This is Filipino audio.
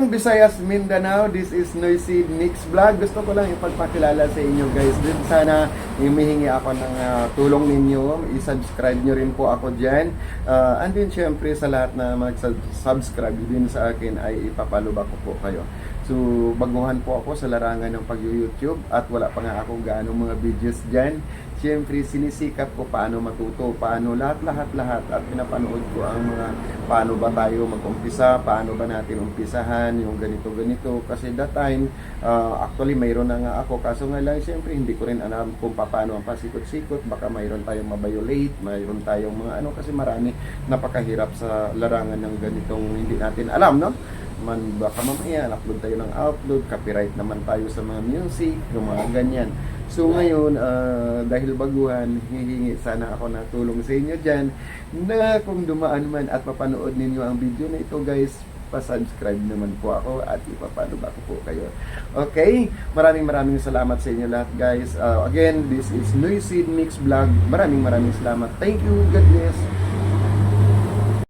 Visayas, Mindanao, this is Noisy Mix Vlog. Gusto ko lang ipagpakilala sa inyo guys. Din sana humihingi ako ng tulong ninyo. I-subscribe nyo rin po ako dyan. And then syempre sa lahat na mag-subscribe din sa akin ay ipapalubak ko po kayo. So baguhan po ako sa larangan ng pag-YouTube at wala pa nga akong gaano mga videos dyan. Siyempre, sinisikap ko paano matuto, paano lahat at pinapanood ko ang mga paano ba tayo mag-umpisa, paano ba natin umpisahan yung ganito. Kasi that time, actually mayroon na nga ako, kaso nga lang siyempre hindi ko rin alam kung paano ang pasikot-sikot, baka mayroon tayong mabiolate, mayroon tayong mga kasi marami napakahirap sa larangan ng ganitong hindi natin alam, no? Baka mamaya upload tayo ng upload, copyright naman tayo sa mga music, yung mga ganyan. So ngayon, dahil baguhan, hihingi sana ako na tulong sa inyo dyan na kung dumaan man at mapanood ninyo ang video na ito guys, pa-subscribe naman po ako at ipapalubak ko po kayo. Okay? Maraming salamat sa inyo lahat guys. Again, this is Noisy Mix Vlog. Maraming salamat. Thank you. God bless.